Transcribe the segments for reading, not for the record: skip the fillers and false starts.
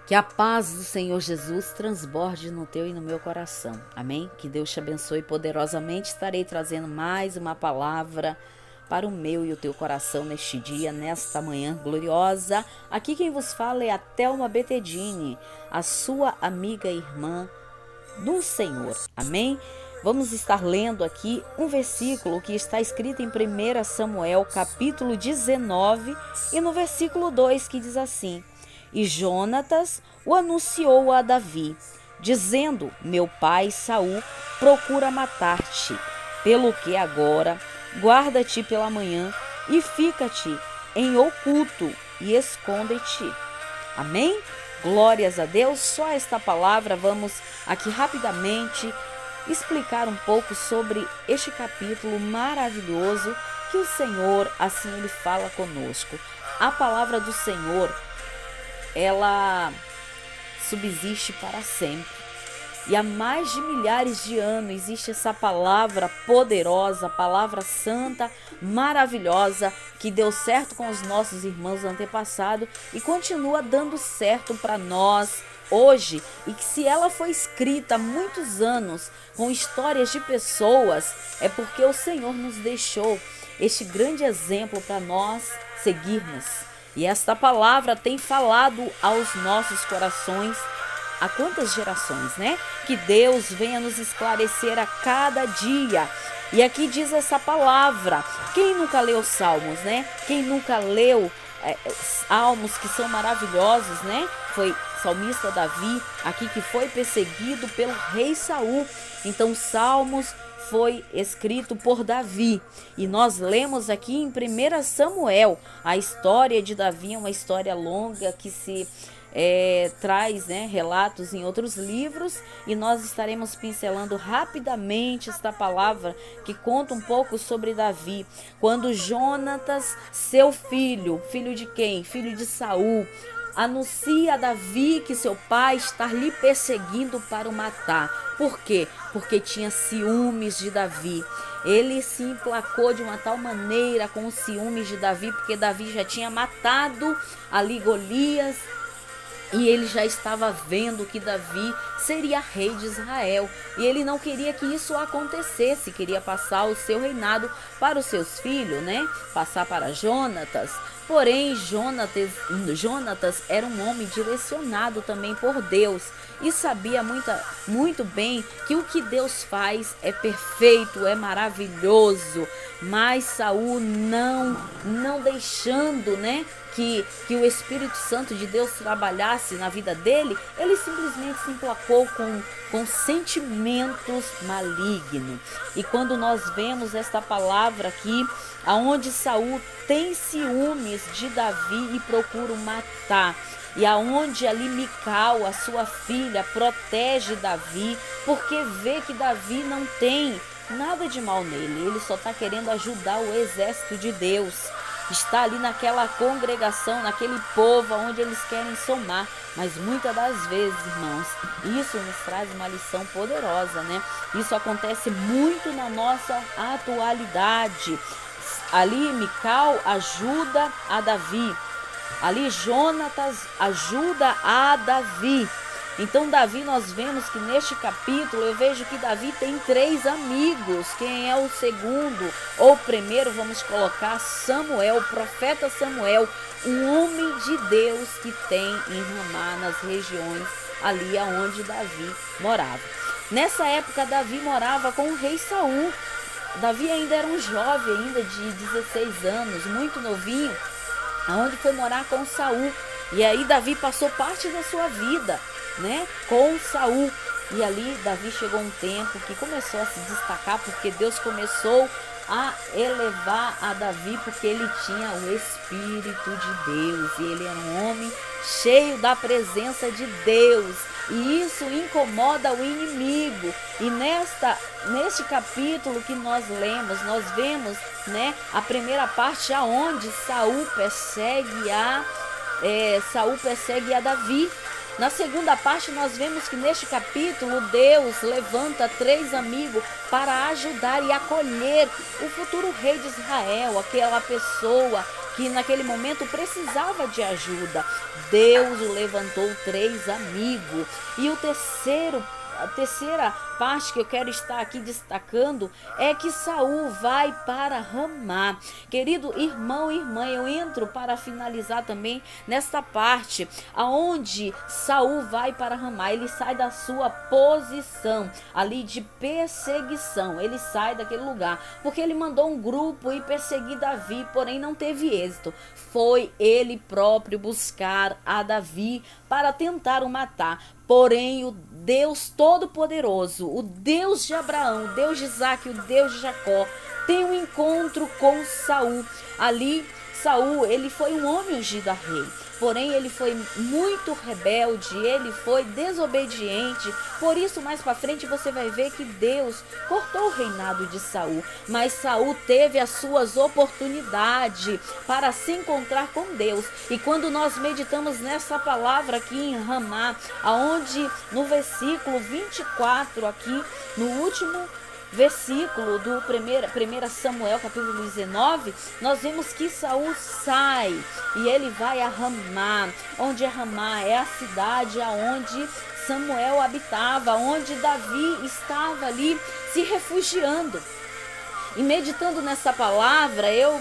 Que a paz do Senhor Jesus transborde no teu e no meu coração. Amém? Que Deus te abençoe poderosamente. Estarei trazendo mais uma palavra para o meu e o teu coração neste dia, nesta manhã gloriosa. Aqui quem vos fala é a Thelma Betedini, a sua amiga e irmã do Senhor. Amém? Vamos estar lendo aqui um versículo que está escrito em 1 Samuel, capítulo 19, e no versículo 2, que diz assim: E Jonatas o anunciou a Davi, dizendo: Meu pai Saul procura matar-te, pelo que agora guarda-te pela manhã e fica-te em oculto e esconde-te. Amém? Glórias a Deus. Só esta palavra, vamos aqui rapidamente explicar um pouco sobre este capítulo maravilhoso que o Senhor, assim, Ele fala conosco. A palavra do Senhor, ela subsiste para sempre. E há mais de milhares de anos existe essa palavra poderosa, palavra santa, maravilhosa, que deu certo com os nossos irmãos antepassados e continua dando certo para nós hoje. E que se ela foi escrita há muitos anos com histórias de pessoas, é porque o Senhor nos deixou este grande exemplo para nós seguirmos. E esta palavra tem falado aos nossos corações há quantas gerações, né? Que Deus venha nos esclarecer a cada dia. E aqui diz essa palavra. Quem nunca leu Salmos, né? Quem nunca leu Salmos que são maravilhosos, né? Foi salmista Davi, aqui que foi perseguido pelo rei Saul. Então, Salmos foi escrito por Davi. E nós lemos aqui em 1 Samuel. A história de Davi é uma história longa que se traz, né, relatos em outros livros, e nós estaremos pincelando rapidamente esta palavra que conta um pouco sobre Davi. Quando Jonatas, seu filho de quem? Filho de Saul, anuncia a Davi que seu pai está lhe perseguindo para o matar. Por quê? Porque tinha ciúmes de Davi. Ele se emplacou de uma tal maneira com os ciúmes de Davi, porque Davi já tinha matado ali Golias, e ele já estava vendo que Davi seria rei de Israel. E ele não queria que isso acontecesse. Queria passar o seu reinado para os seus filhos, né? Passar para Jonatas. Porém, Jonatas era um homem direcionado também por Deus. E sabia muito bem que o que Deus faz é perfeito, é maravilhoso. Mas Saul não deixando, né? Que o Espírito Santo de Deus trabalhasse na vida dele, ele simplesmente se emplacou com sentimentos malignos. E quando nós vemos esta palavra aqui, aonde Saul tem ciúmes de Davi e procura o matar, e aonde ali Mical, a sua filha, protege Davi, porque vê que Davi não tem nada de mal nele, ele só está querendo ajudar o exército de Deus. Está ali naquela congregação, naquele povo onde eles querem somar. Mas muitas das vezes, irmãos, isso nos traz uma lição poderosa, né? Isso acontece muito na nossa atualidade. Ali Mical ajuda a Davi. Ali Jonatas ajuda a Davi. Então Davi, nós vemos que neste capítulo eu vejo que Davi tem 3 amigos. Quem é o segundo? Ou o primeiro, vamos colocar Samuel, o profeta Samuel, um homem de Deus que tem em Ramá, nas regiões ali aonde Davi morava. Nessa época Davi morava com o rei Saul. Davi ainda era um jovem, ainda de 16 anos, muito novinho, aonde foi morar com Saul. E aí Davi passou parte da sua vida, né, com Saul. E ali Davi chegou um tempo que começou a se destacar, porque Deus começou a elevar a Davi, porque ele tinha o Espírito de Deus, e ele era um homem cheio da presença de Deus, e isso incomoda o inimigo. E neste capítulo que nós lemos, nós vemos, né, a primeira parte aonde Saul persegue a Davi. Na segunda parte nós vemos que neste capítulo Deus levanta 3 amigos para ajudar e acolher o futuro rei de Israel, aquela pessoa que naquele momento precisava de ajuda. Deus o levantou 3 amigos. E a terceira parte que eu quero estar aqui destacando é que Saul vai para Ramá. Querido irmão e irmã, eu entro para finalizar também nesta parte aonde Saul vai para Ramá. Ele sai da sua posição ali de perseguição. Ele sai daquele lugar porque ele mandou um grupo ir perseguir Davi, porém não teve êxito. Foi ele próprio buscar a Davi para tentar o matar. Porém, o Deus Todo-Poderoso, o Deus de Abraão, o Deus de Isaac, o Deus de Jacó, tem um encontro com Saul. Ali, Saul, ele foi um homem ungido a rei. Porém, ele foi muito rebelde, ele foi desobediente. Por isso, mais para frente, você vai ver que Deus cortou o reinado de Saul. Mas Saul teve as suas oportunidades para se encontrar com Deus. E quando nós meditamos nessa palavra aqui em Ramá, aonde no versículo 24, aqui no último versículo do 1 Samuel capítulo 19, nós vemos que Saul sai e ele vai a Ramá. Onde é Ramá? É a cidade aonde Samuel habitava, onde Davi estava ali se refugiando. E meditando nessa palavra, eu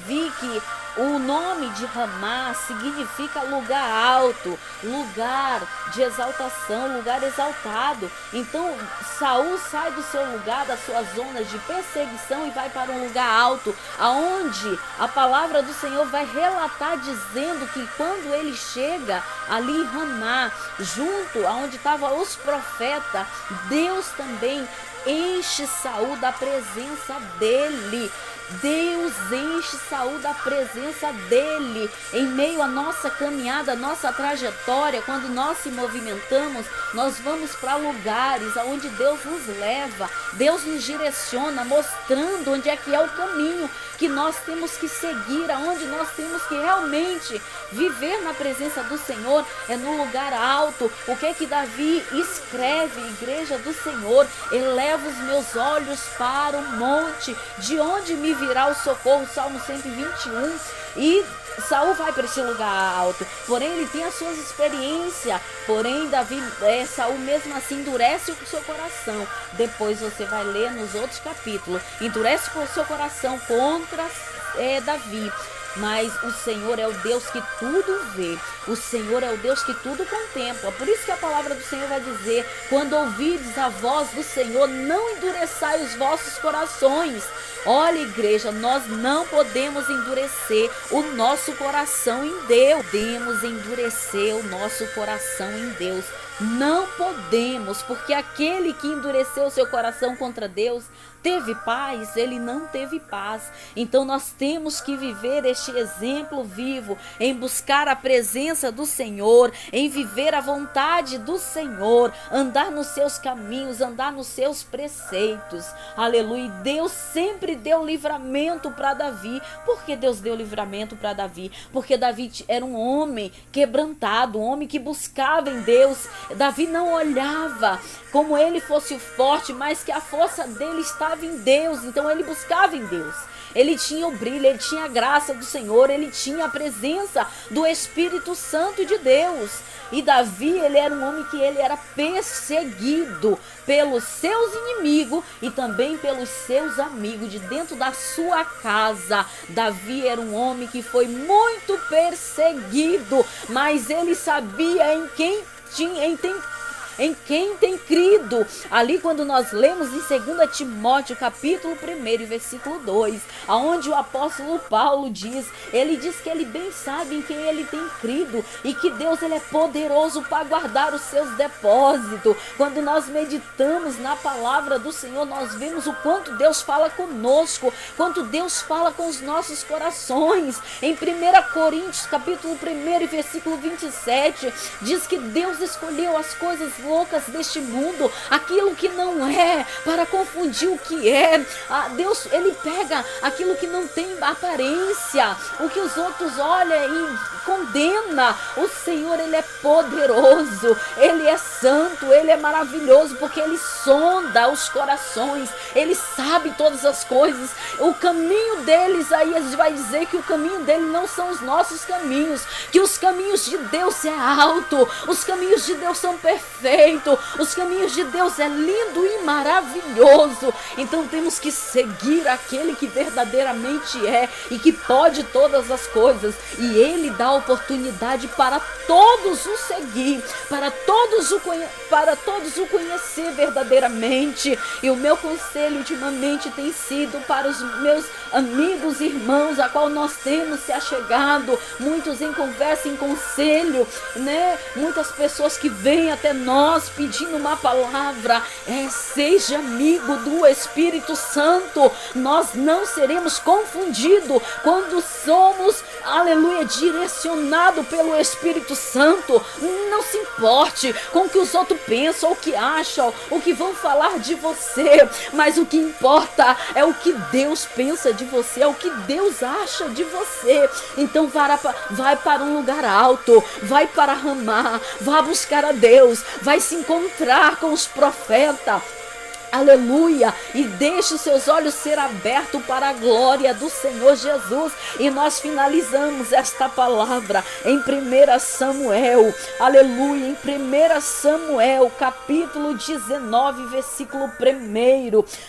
vi que o nome de Ramá significa lugar alto, lugar de exaltação, lugar exaltado. Então Saul sai do seu lugar, da sua zona de perseguição e vai para um lugar alto, aonde a palavra do Senhor vai relatar dizendo que quando ele chega ali em Ramá, junto aonde estavam os profetas, Deus também enche Saul da presença dele. Deus enche Saul da presença dele. Em meio à nossa caminhada, à nossa trajetória, quando nós se movimentamos, nós vamos para lugares aonde Deus nos leva. Deus nos direciona, mostrando onde é que é o caminho que nós temos que seguir, aonde nós temos que realmente viver na presença do Senhor, é no lugar alto. O que é que Davi escreve, igreja do Senhor? Eleva os meus olhos para o monte, de onde me virá o socorro, Salmo 121. E Saul vai para esse lugar alto, porém ele tem as suas experiências, porém Saul mesmo assim endurece o seu coração. Depois você vai ler nos outros capítulos, endurece o seu coração contra Davi. Mas o Senhor é o Deus que tudo vê. O Senhor é o Deus que tudo contempla. Por isso que a palavra do Senhor vai dizer: quando ouvirdes a voz do Senhor, não endureçai os vossos corações. Olha, igreja, nós não podemos endurecer o nosso coração em Deus. Podemos endurecer o nosso coração em Deus. Não podemos, porque aquele que endureceu o seu coração contra Deus teve paz, ele não teve paz. Então nós temos que viver este exemplo vivo, em buscar a presença do Senhor, em viver a vontade do Senhor, andar nos seus caminhos, andar nos seus preceitos. Aleluia. Deus sempre deu livramento para Davi. Por que Deus deu livramento para Davi? Porque Davi era um homem quebrantado, um homem que buscava em Deus. Davi não olhava como ele fosse o forte, mas que a força dele estava em Deus. Então ele buscava em Deus. Ele tinha o brilho, ele tinha a graça do Senhor, ele tinha a presença do Espírito Santo de Deus. E Davi, ele era um homem que ele era perseguido pelos seus inimigos e também pelos seus amigos de dentro da sua casa. Davi era um homem que foi muito perseguido, mas ele sabia em quem tem crido. Ali quando nós lemos em 2 Timóteo capítulo 1 versículo 2, aonde o apóstolo Paulo ele diz que ele bem sabe em quem ele tem crido e que Deus ele é poderoso para guardar os seus depósitos. Quando nós meditamos na palavra do Senhor, nós vemos o quanto Deus fala conosco, quanto Deus fala com os nossos corações. Em 1 Coríntios capítulo 1 versículo 27, diz que Deus escolheu as coisas loucas deste mundo, aquilo que não é, para confundir o que é. Deus, ele pega aquilo que não tem aparência, o que os outros olham e condena. O Senhor, ele é poderoso, ele é santo, ele é maravilhoso, porque ele sonda os corações, ele sabe todas as coisas. O caminho deles, aí a gente vai dizer que o caminho dele não são os nossos caminhos, que os caminhos de Deus é alto, os caminhos de Deus são perfeitos, os caminhos de Deus é lindo e maravilhoso. Então temos que seguir aquele que verdadeiramente é e que pode todas as coisas, e ele dá oportunidade para todos o seguir, para todos o conhecer verdadeiramente. E o meu conselho ultimamente tem sido para os meus amigos e irmãos a qual nós temos se achegado, muitos em conversa, em conselho, né? Muitas pessoas que vêm até nós pedindo uma palavra, seja amigo do Espírito Santo. Nós não seremos confundidos quando somos, aleluia, direcionado pelo Espírito Santo. Não se importe com o que os outros pensam, o que acham, o que vão falar de você, mas o que importa é o que Deus pensa de você, é o que Deus acha de você. Então vai para um lugar alto, vai para Ramá, vai buscar a Deus, vai se encontrar com os profetas. Aleluia, e deixe os seus olhos ser abertos para a glória do Senhor Jesus. E nós finalizamos esta palavra em 1 Samuel, aleluia, em 1 Samuel, capítulo 19, versículo 1.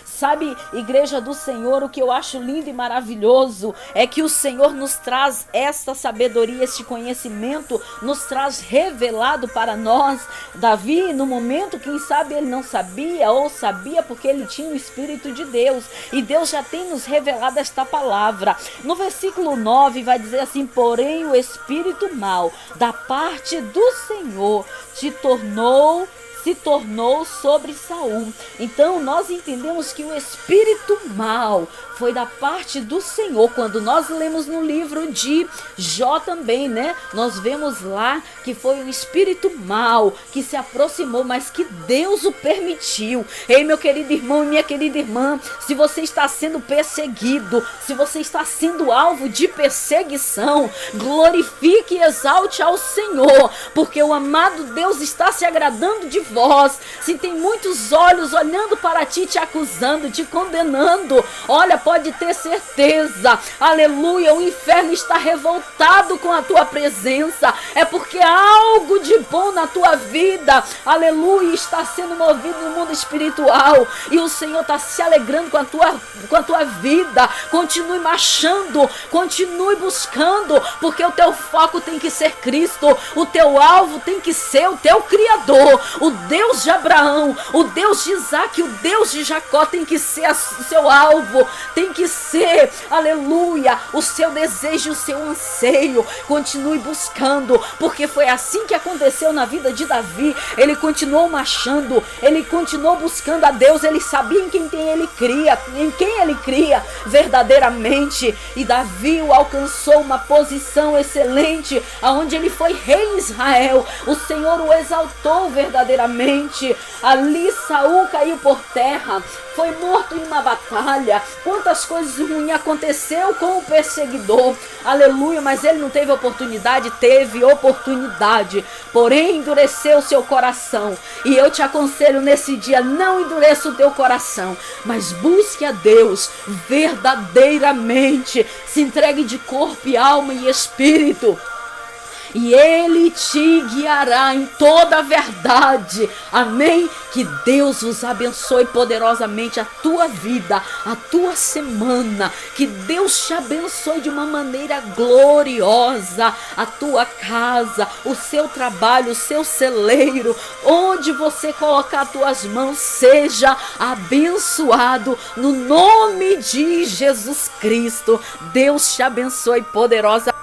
Sabe, igreja do Senhor, o que eu acho lindo e maravilhoso é que o Senhor nos traz esta sabedoria, este conhecimento, nos traz revelado para nós. Davi, no momento, quem sabe ele não sabia, ou sabia porque ele tinha o Espírito de Deus, e Deus já tem nos revelado esta palavra. No versículo 9 vai dizer assim: porém o espírito mau da parte do Senhor se tornou sobre Saul. Então nós entendemos que o espírito mau foi da parte do Senhor. Quando nós lemos no livro de Jó também, né? Nós vemos lá que foi um espírito mau que se aproximou, mas que Deus o permitiu. Ei, meu querido irmão e minha querida irmã, se você está sendo perseguido, se você está sendo alvo de perseguição, glorifique e exalte ao Senhor, porque o amado Deus está se agradando de vós. Se tem muitos olhos olhando para ti, te acusando, te condenando, olha, pode ter certeza, aleluia, o inferno está revoltado com a tua presença. É porque algo de bom na tua vida, aleluia, está sendo movido no mundo espiritual, e o Senhor está se alegrando com a tua vida. Continue marchando, continue buscando, porque o teu foco tem que ser Cristo, o teu alvo tem que ser o teu Criador, o Deus de Abraão, o Deus de Isaac, o Deus de Jacó tem que ser o seu alvo, tem que ser, aleluia, o seu desejo, o seu anseio. Continue buscando, porque foi assim que aconteceu na vida de Davi. Ele continuou marchando, ele continuou buscando a Deus, ele sabia em quem ele cria verdadeiramente, e Davi o alcançou uma posição excelente, aonde ele foi rei em Israel. O Senhor o exaltou verdadeiramente. Ali Saul caiu por terra, foi morto em uma batalha. Quantas coisas ruins aconteceu com o perseguidor, aleluia, mas ele não teve oportunidade. Teve oportunidade, porém endureceu o seu coração. E eu te aconselho nesse dia: não endureça o teu coração, mas busque a Deus verdadeiramente, se entregue de corpo e alma e espírito, e Ele te guiará em toda a verdade. Amém? Que Deus vos abençoe poderosamente a tua vida, a tua semana. Que Deus te abençoe de uma maneira gloriosa, a tua casa, o seu trabalho, o seu celeiro, onde você colocar as tuas mãos, seja abençoado no nome de Jesus Cristo. Deus te abençoe poderosamente.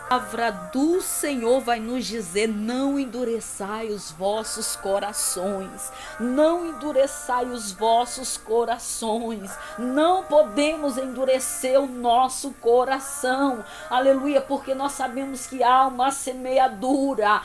A palavra do Senhor vai nos dizer: não endureçai os vossos corações, não endureçai os vossos corações. Não podemos endurecer o nosso coração, aleluia, porque nós sabemos que há uma semeadura,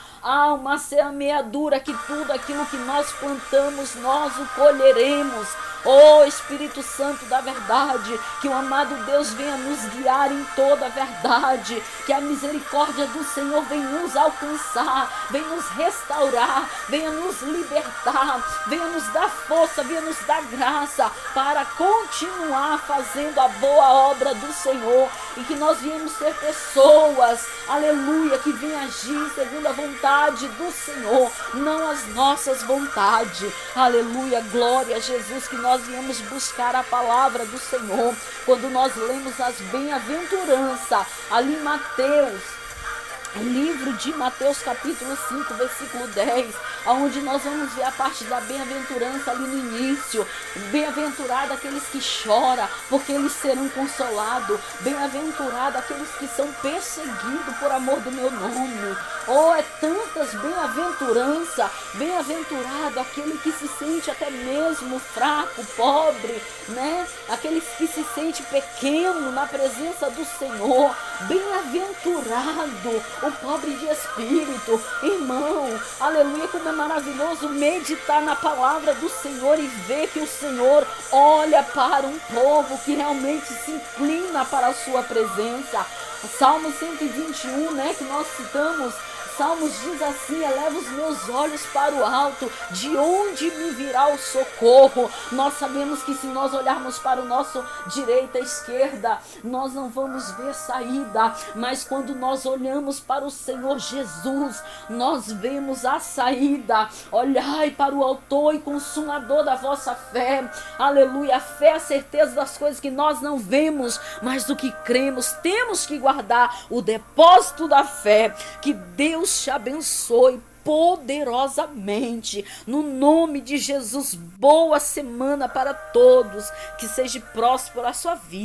que tudo aquilo que nós plantamos, nós o colheremos. Oh Espírito Santo da verdade, que o amado Deus venha nos guiar em toda a verdade, que a misericórdia do Senhor venha nos alcançar, venha nos restaurar, venha nos libertar, venha nos dar força, venha nos dar graça para continuar fazendo a boa obra do Senhor, e que nós venhamos ser pessoas, aleluia, que venham agir segundo a vontade do Senhor, não as nossas vontades, aleluia, glória a Jesus, que nós viemos buscar a palavra do Senhor. Quando nós lemos as bem-aventuranças ali em Mateus, livro de Mateus capítulo 5, versículo 10, onde nós vamos ver a parte da bem-aventurança ali no início. Bem-aventurado aqueles que choram, porque eles serão consolados. Bem-aventurado aqueles que são perseguidos por amor do meu nome. Oh, é tantas bem-aventuranças. Bem-aventurado aquele que se sente até mesmo fraco, pobre, né? Aqueles que se sente pequeno na presença do Senhor. Bem-aventurado o pobre de espírito, irmão, aleluia, como é maravilhoso meditar na palavra do Senhor e ver que o Senhor olha para um povo que realmente se inclina para a sua presença. Salmo 121, né, que nós citamos, Salmos diz assim: eleva os meus olhos para o alto, de onde me virá o socorro? Nós sabemos que se nós olharmos para o nosso direita e esquerda, nós não vamos ver saída, mas quando nós olhamos para o Senhor Jesus, nós vemos a saída. Olhai para o autor e consumador da vossa fé, aleluia. A fé é a certeza das coisas que nós não vemos, mas do que cremos. Temos que guardar o depósito da fé. Que Deus te abençoe poderosamente, no nome de Jesus. Boa semana para todos, que seja próspero a sua vida.